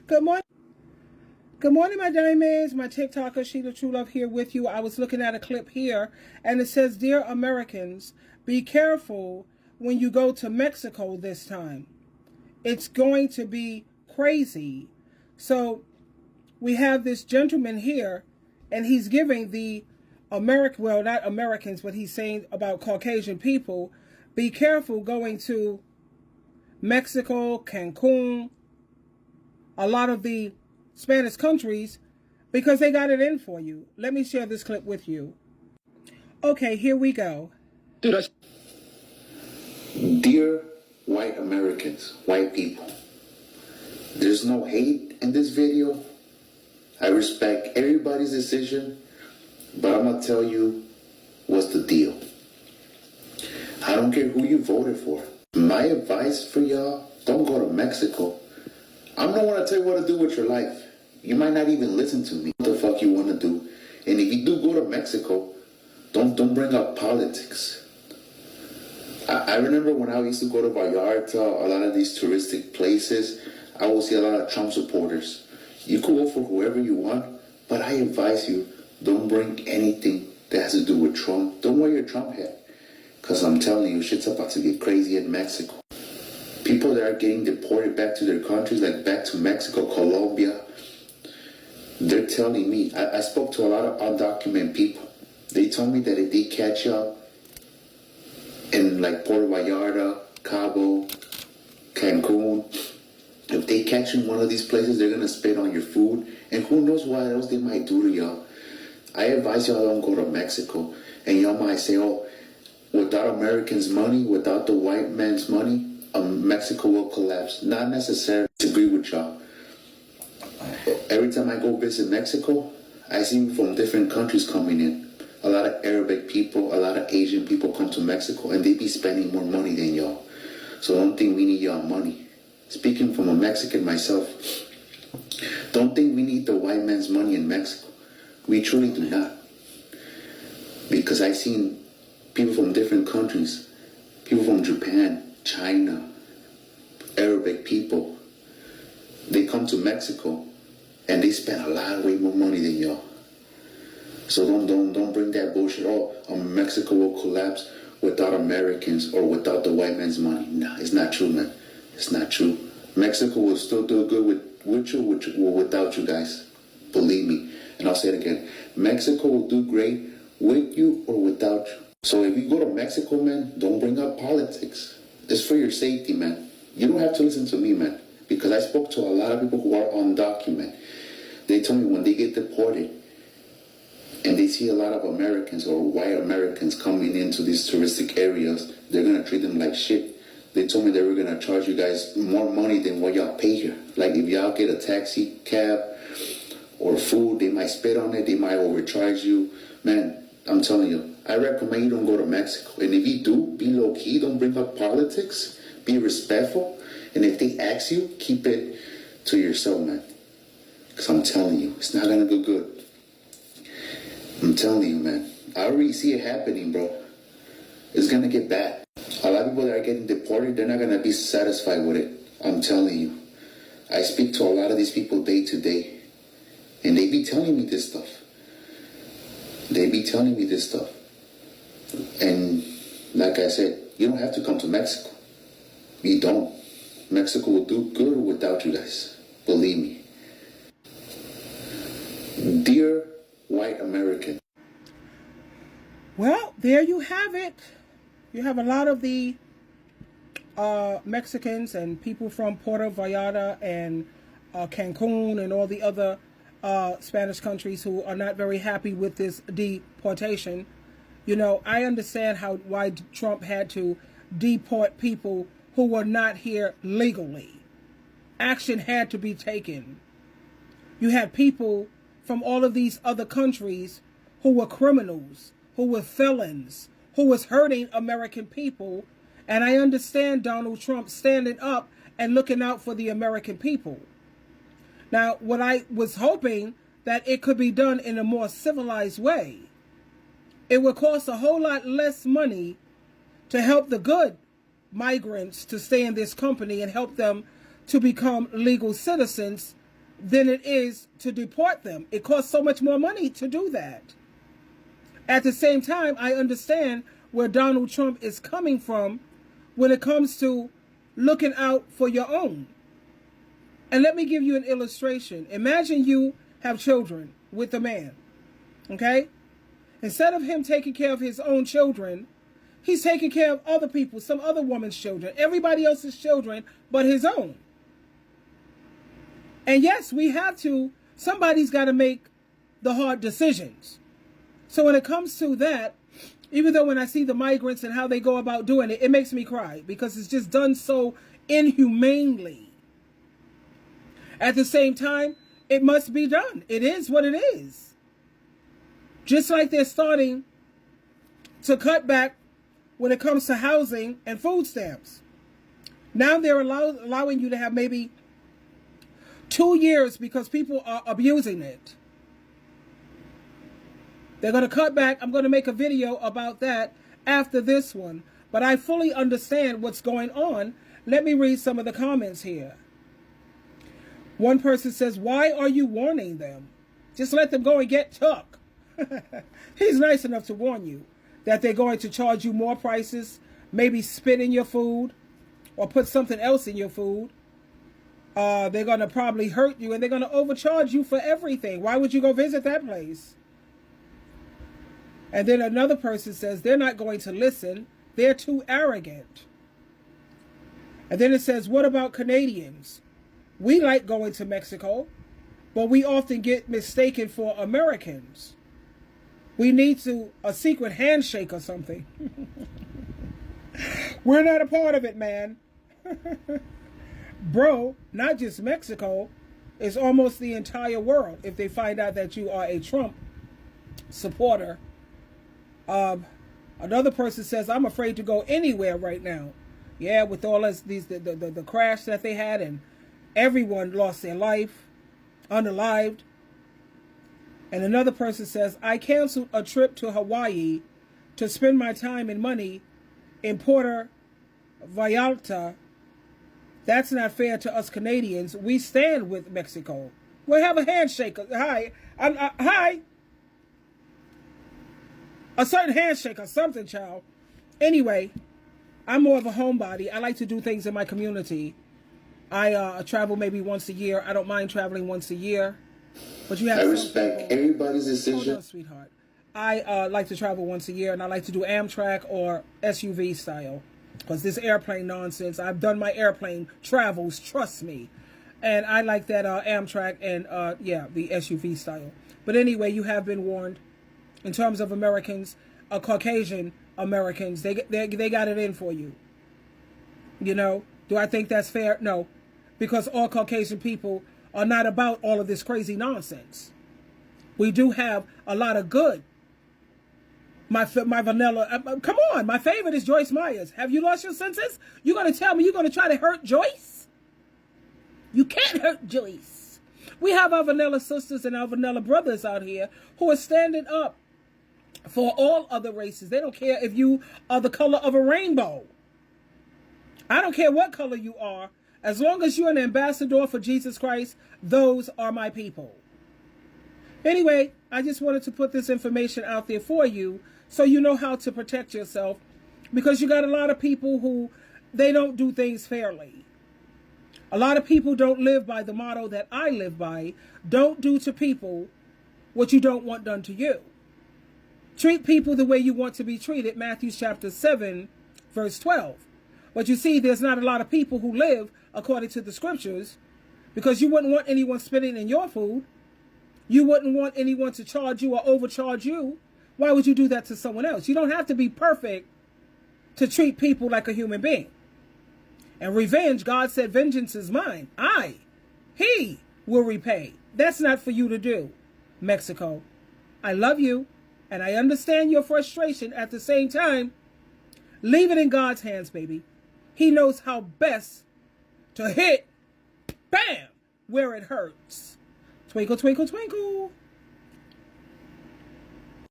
Good morning. Good morning, my diamonds. My TikToker, SheilaTruelove, here with you. I was looking at a clip here, and it says, "Dear Americans, be careful when you go to Mexico this time. It's going to be crazy." So we have this gentleman here, and he's giving the well, not Americans, but he's saying about Caucasian people, be careful going to Mexico, Cancun, a lot of the Spanish countries, because they got it in for you. Let me share this clip with you. Okay, here we go. Dear white Americans, white people, there's no hate in this video. I respect everybody's decision, but I'm going to tell you what's the deal. I don't care who you voted for. My advice for y'all, don't go to Mexico. I'm not going to tell you what to do with your life. You might not even listen to me. What the fuck you want to do? And if you do go to Mexico, don't bring up politics. I remember when I used to go to Vallarta, a lot of these touristic places, I would see a lot of Trump supporters. You could vote for whoever you want, but I advise you, don't bring anything that has to do with Trump. Don't wear your Trump hat. Because I'm telling you, shit's about to get crazy in Mexico. People that are getting deported back to their countries, like back to Mexico, Colombia, they're telling me, I spoke to a lot of undocumented people. They told me that if they catch y'all in like Puerto Vallarta, Cabo, Cancun, if they catch you in one of these places, they're going to spit on your food. And who knows what else they might do to y'all. I advise y'all don't go to Mexico. And y'all might say, oh, without Americans' money, without the white man's money, Mexico will collapse. Not necessarily. I agree with y'all. Every time I go visit Mexico, I see people from different countries coming in. A lot of Arabic people, a lot of Asian people come to Mexico, and they be spending more money than y'all. So don't think we need y'all money. Speaking from a Mexican myself, don't think we need the white man's money in Mexico. We truly do not. Because I've seen people from different countries, people from Japan, China, Arabic people, they come to Mexico and they spend a lot, way more money than y'all. So don't bring that bullshit. Oh, Mexico will collapse without Americans or without the white man's money. Nah, it's not true, man. It's not true. Mexico will still do good with you or without you guys. Believe me. And I'll say it again. Mexico will do great with you or without you. So if you go to Mexico, man, don't bring up politics. It's for your safety, man. You don't have to listen to me, man. Because I spoke to a lot of people who are undocumented. They told me when they get deported and they see a lot of Americans or white Americans coming into these touristic areas, they're going to treat them like shit. They told me they were going to charge you guys more money than what y'all pay here. Like if y'all get a taxi cab or food, they might spit on it. They might overcharge you. Man, I'm telling you, I recommend you don't go to Mexico. And if you do, be low-key. Don't bring up politics. Be respectful. And if they ask you, keep it to yourself, man. Because I'm telling you, it's not going to go good. I'm telling you, man. I already see it happening, bro. It's going to get bad. A lot of people that are getting deported, they're not going to be satisfied with it. I'm telling you. I speak to a lot of these people day to day. And they be telling me this stuff. They be telling me this stuff. And like I said, you don't have to come to Mexico. You don't. Mexico will do good without you guys. Believe me. Dear white American. Well, there you have it. You have a lot of the Mexicans and people from Puerto Vallarta and Cancun and all the other Spanish countries who are not very happy with this deportation. You know, I understand why Trump had to deport people who were not here legally. Action had to be taken. You had people from all of these other countries who were criminals, who were felons, who was hurting American people. And I understand Donald Trump standing up and looking out for the American people. Now, what I was hoping that it could be done in a more civilized way. It would cost a whole lot less money to help the good migrants to stay in this company and help them to become legal citizens than it is to deport them. It costs so much more money to do that. At the same time, I understand where Donald Trump is coming from when it comes to looking out for your own. And let me give you an illustration. Imagine you have children with a man, okay? Instead of him taking care of his own children, he's taking care of other people, some other woman's children, everybody else's children but his own. And yes, somebody's got to make the hard decisions. So when it comes to that, even though when I see the migrants and how they go about doing it, it makes me cry because it's just done so inhumanely. At the same time, it must be done. It is what it is. Just like they're starting to cut back when it comes to housing and food stamps. Now they're allowing you to have maybe 2 years because people are abusing it. They're going to cut back. I'm going to make a video about that after this one. But I fully understand what's going on. Let me read some of the comments here. One person says, why are you warning them? Just let them go and get took. He's nice enough to warn you that they're going to charge you more prices, maybe spit in your food or put something else in your food. They're going to probably hurt you and they're going to overcharge you for everything. Why would you go visit that place? And then another person says they're not going to listen. They're too arrogant. And then it says, what about Canadians? We like going to Mexico, but we often get mistaken for Americans. We need a secret handshake or something. We're not a part of it, man. Bro, not just Mexico, it's almost the entire world if they find out that you are a Trump supporter. Another person says, I'm afraid to go anywhere right now. Yeah, with all the crash that they had and everyone lost their life, unalived. And another person says, I canceled a trip to Hawaii to spend my time and money in Puerto Vallarta. That's not fair to us Canadians. We stand with Mexico. We'll have a handshake. Hi. Hi. A certain handshake or something, child. Anyway, I'm more of a homebody. I like to do things in my community. I travel maybe once a year. I don't mind traveling once a year. But you have I respect everybody's decision. Hold on, sweetheart. I like to travel once a year, and I like to do Amtrak or SUV style. Because this airplane nonsense, I've done my airplane travels, trust me. And I like that Amtrak and, the SUV style. But anyway, you have been warned. In terms of Americans, Caucasian Americans, they got it in for you. You know, do I think that's fair? No. Because all Caucasian people are not about all of this crazy nonsense. We do have a lot of good. My vanilla, come on, my favorite is Joyce Myers. Have you lost your senses? You're going to tell me you're going to try to hurt Joyce? You can't hurt Joyce. We have our vanilla sisters and our vanilla brothers out here who are standing up for all other races. They don't care if you are the color of a rainbow. I don't care what color you are. As long as you're an ambassador for Jesus Christ, those are my people. Anyway, I just wanted to put this information out there for you so you know how to protect yourself, because you got a lot of people who, they don't do things fairly. A lot of people don't live by the motto that I live by. Don't do to people what you don't want done to you. Treat people the way you want to be treated. Matthew chapter 7, verse 12. But you see, there's not a lot of people who live according to the scriptures, because you wouldn't want anyone spitting in your food. You wouldn't want anyone to charge you or overcharge you. Why would you do that to someone else? You don't have to be perfect to treat people like a human being. And revenge, God said, vengeance is mine. He will repay. That's not for you to do, Mexico. I love you, and I understand your frustration. At the same time, leave it in God's hands, baby. He knows how best to hit, bam, where it hurts. Twinkle, twinkle, twinkle.